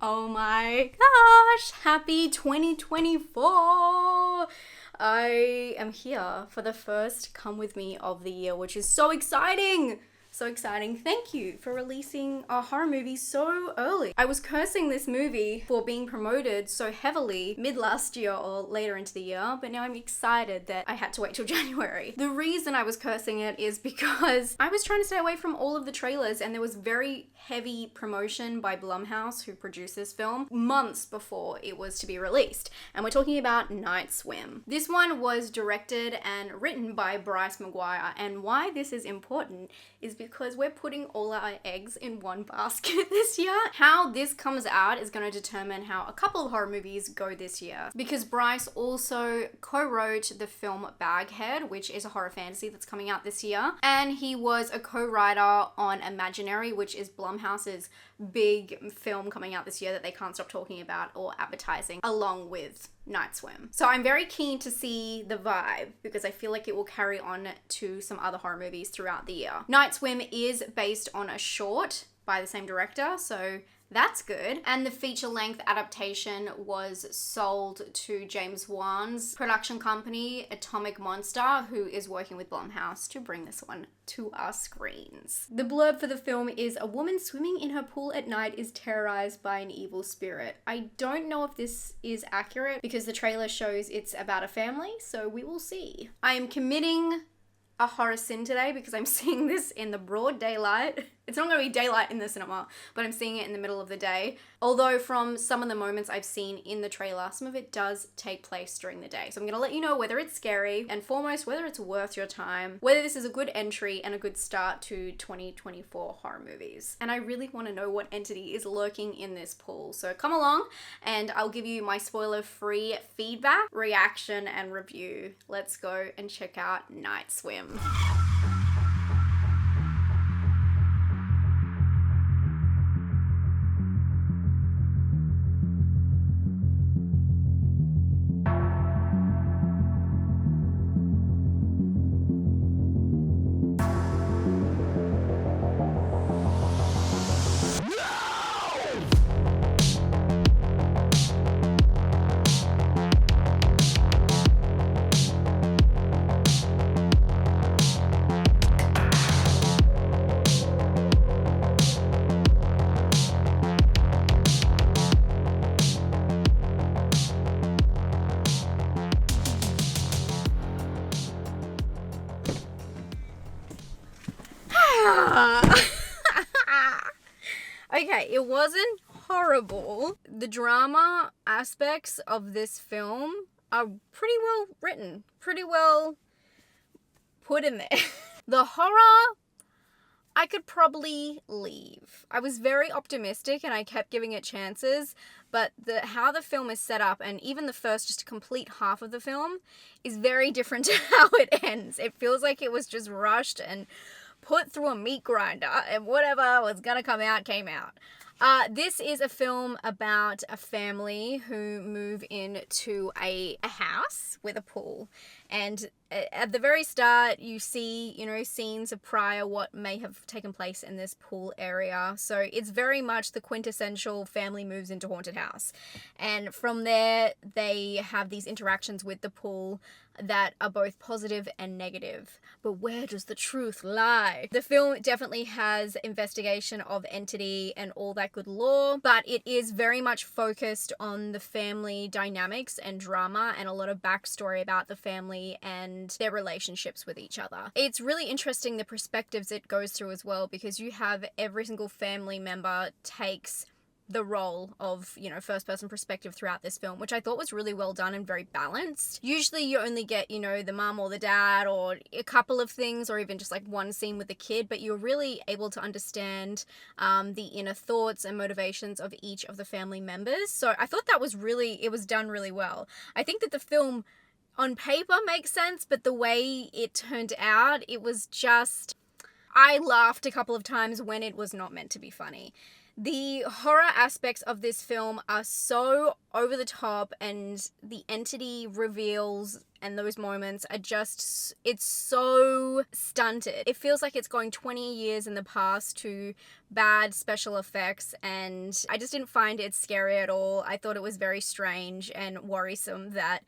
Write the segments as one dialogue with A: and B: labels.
A: Oh my gosh, happy 2024! I am here for the first Come With Me of the year, which is so exciting! So exciting. Thank you for releasing a horror movie so early. I was cursing this movie for being promoted so heavily mid last year or later into the year, but now I'm excited that I had to wait till January. The reason I was cursing it is because I was trying to stay away from all of the trailers, and there was very heavy promotion by Blumhouse, who produced this film, months before it was to be released. And we're talking about Night Swim. This one was directed and written by Bryce McGuire, and why this is important is because we're putting all our eggs in one basket this year. How this comes out is going to determine how a couple of horror movies go this year. Because Bryce also co-wrote the film Baghead, which is a horror fantasy that's coming out this year. And he was a co-writer on Imaginary, which is Blumhouse's big film coming out this year that they can't stop talking about or advertising, along with Night Swim. So I'm very keen to see the vibe because I feel like it will carry on to some other horror movies throughout the year. Night Swim is based on a short by the same director, so that's good. And the feature-length adaptation was sold to James Wan's production company, Atomic Monster, who is working with Blumhouse to bring this one to our screens. The blurb for the film is, "A woman swimming in her pool at night is terrorized by an evil spirit." I don't know if this is accurate because the trailer shows it's about a family, so we will see. I am committing a horror sin today because I'm seeing this in the broad daylight. It's not going to be daylight in the cinema, but I'm seeing it in the middle of the day. Although from some of the moments I've seen in the trailer, some of it does take place during the day. So I'm going to let you know whether it's scary and foremost, whether it's worth your time, whether this is a good entry and a good start to 2024 horror movies. And I really want to know what entity is lurking in this pool. So come along and I'll give you my spoiler-free feedback, reaction, and review. Let's go and check out Night Swim. Okay, it wasn't horrible. The drama aspects of this film are pretty well written, pretty well put in there. The horror, I could probably leave. I was very optimistic and I kept giving it chances, but how the film is set up, and even the first just complete half of the film, is very different to how it ends. It feels like it was just rushed and put through a meat grinder, and whatever was gonna come out, came out. This is a film about a family who move into a house with a pool. And at the very start, you see, scenes of prior what may have taken place in this pool area. So it's very much the quintessential family moves into haunted house. And from there, they have these interactions with the pool that are both positive and negative. But where does the truth lie? The film definitely has investigation of entity and all that good lore, but it is very much focused on the family dynamics and drama and a lot of backstory about the family and their relationships with each other. It's really interesting the perspectives it goes through as well, because you have every single family member takes the role of, first person perspective throughout this film, which I thought was really well done and very balanced. Usually you only get, the mum or the dad or a couple of things, or even just like one scene with the kid, but you're really able to understand the inner thoughts and motivations of each of the family members. So I thought that it was done really well. I think that the film on paper makes sense, but the way it turned out, it was just, I laughed a couple of times when it was not meant to be funny. The horror aspects of this film are so over the top, and the entity reveals and those moments are just, it's so stunted. It feels like it's going 20 years in the past to bad special effects, and I just didn't find it scary at all. I thought it was very strange and worrisome that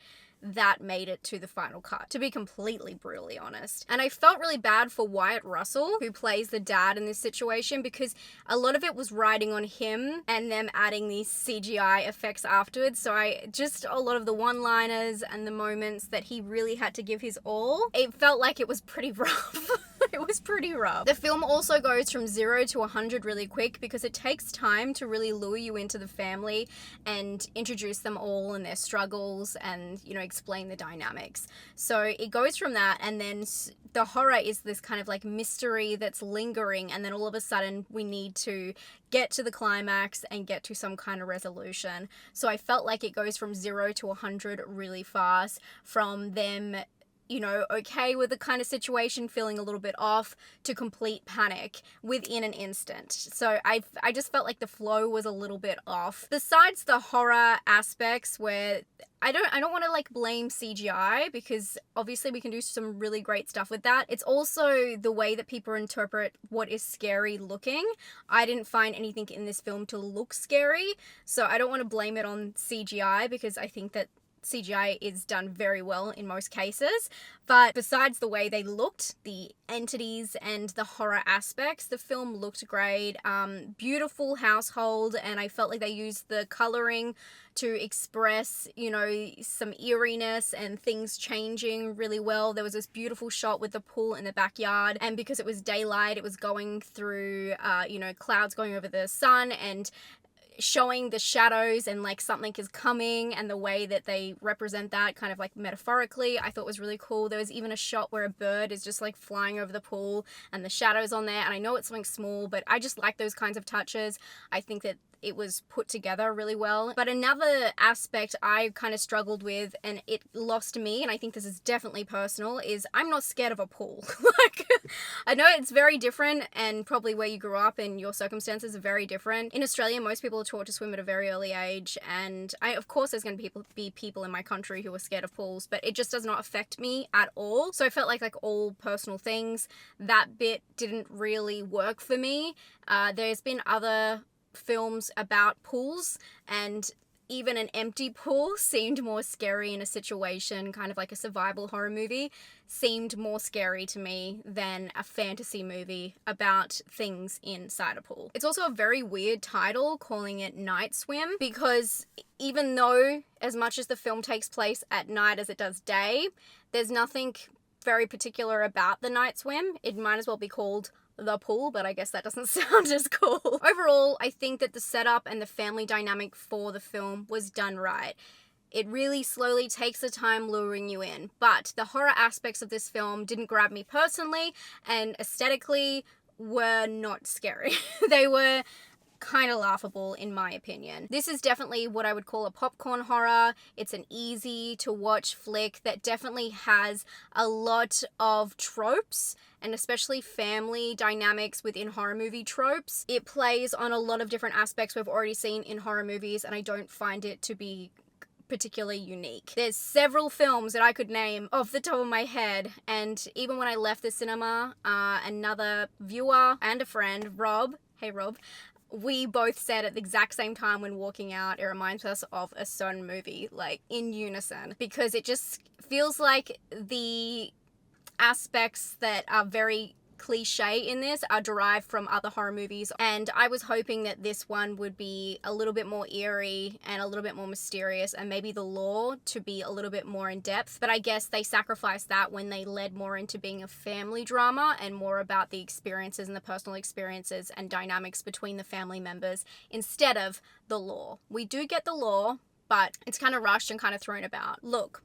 A: made it to the final cut, to be completely brutally honest. And I felt really bad for Wyatt Russell, who plays the dad in this situation, because a lot of it was riding on him and them adding these CGI effects afterwards. So a lot of the one-liners and the moments that he really had to give his all, it felt like it was pretty rough. It was pretty rough. The film also goes from 0 to 100 really quick because it takes time to really lure you into the family and introduce them all and their struggles and, explain the dynamics. So it goes from that, and then the horror is this kind of like mystery that's lingering, and then all of a sudden we need to get to the climax and get to some kind of resolution. So I felt like it goes from 0 to 100 really fast, from them okay with the kind of situation, feeling a little bit off, to complete panic within an instant. So I just felt like the flow was a little bit off. Besides the horror aspects, where I don't want to like blame CGI, because obviously we can do some really great stuff with that. It's also the way that people interpret what is scary looking. I didn't find anything in this film to look scary, so I don't want to blame it on CGI, because I think that CGI is done very well in most cases. But besides the way they looked, the entities and the horror aspects, the film looked great. Beautiful household, and I felt like they used the coloring to express, some eeriness and things changing really well. There was this beautiful shot with the pool in the backyard, and because it was daylight, it was going through, clouds going over the sun and showing the shadows and like something is coming, and the way that they represent that kind of like metaphorically, I thought was really cool. There was even a shot where a bird is just like flying over the pool and the shadows on there, and I know it's something small, but I just like those kinds of touches. I think that it was put together really well. But another aspect I kind of struggled with, and it lost me, and I think this is definitely personal, is I'm not scared of a pool. Like, I know it's very different, and probably where you grew up and your circumstances are very different. In Australia, most people are taught to swim at a very early age, and of course there's going to be people in my country who are scared of pools, but it just does not affect me at all. So I felt like all personal things, that bit didn't really work for me. There's been other films about pools, and even an empty pool seemed more scary in a situation, kind of like a survival horror movie, seemed more scary to me than a fantasy movie about things inside a pool. It's also a very weird title, calling it Night Swim, because even though as much as the film takes place at night as it does day, there's nothing very particular about the night swim. It might as well be called the pool, but I guess that doesn't sound as cool. Overall, I think that the setup and the family dynamic for the film was done right. It really slowly takes the time luring you in, but the horror aspects of this film didn't grab me personally, and aesthetically were not scary. They were kind of laughable in my opinion. This is definitely what I would call a popcorn horror. It's an easy to watch flick that definitely has a lot of tropes, and especially family dynamics within horror movie tropes. It plays on a lot of different aspects we've already seen in horror movies, and I don't find it to be particularly unique. There's several films that I could name off the top of my head, and even when I left the cinema, another viewer and a friend, Rob, hey Rob, we both said at the exact same time when walking out, it reminds us of a certain movie, like in unison, because it just feels like the aspects that are very cliche in this are derived from other horror movies, and I was hoping that this one would be a little bit more eerie and a little bit more mysterious, and maybe the lore to be a little bit more in depth, but I guess they sacrificed that when they led more into being a family drama and more about the experiences and the personal experiences and dynamics between the family members instead of the lore. We do get the lore, but it's kind of rushed and kind of thrown about. Look,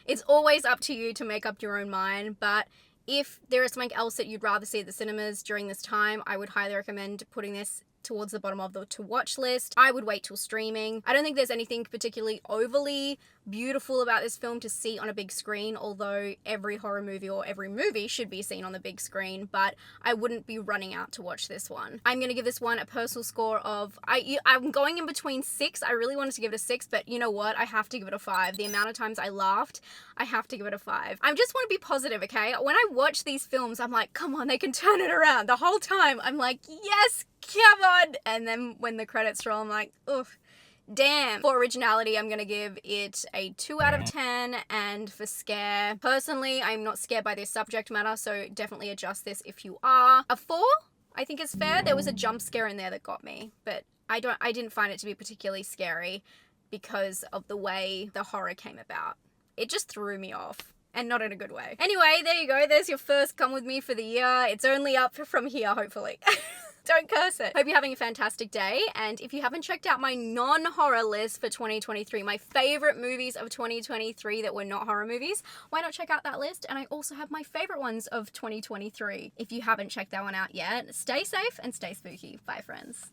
A: it's always up to you to make up your own mind, but if there is something else that you'd rather see at the cinemas during this time, I would highly recommend putting this towards the bottom of the to watch list. I would wait till streaming. I don't think there's anything particularly overly beautiful about this film to see on a big screen, although every horror movie or every movie should be seen on the big screen, but I wouldn't be running out to watch this one. I'm gonna give this one a personal score of, I'm going in between 6. I really wanted to give it a 6, but you know what? I have to give it a 5. The amount of times I laughed, I have to give it a 5. I just want to be positive, okay? When I watch these films, I'm like, come on, they can turn it around. The whole time, I'm like, yes, come on. And then when the credits roll, I'm like, ugh. Damn. For originality, I'm gonna give it a 2 out of 10, and for scare, personally, I'm not scared by this subject matter, so definitely adjust this if you are. A 4, I think is fair. There was a jump scare in there that got me, but I didn't find it to be particularly scary because of the way the horror came about. It just threw me off. And not in a good way. Anyway, there you go. There's your first Come With Me for the year. It's only up from here, hopefully. Don't curse it. Hope you're having a fantastic day. And if you haven't checked out my non-horror list for 2023, my favorite movies of 2023 that were not horror movies, why not check out that list? And I also have my favorite ones of 2023. If you haven't checked that one out yet, stay safe and stay spooky. Bye, friends.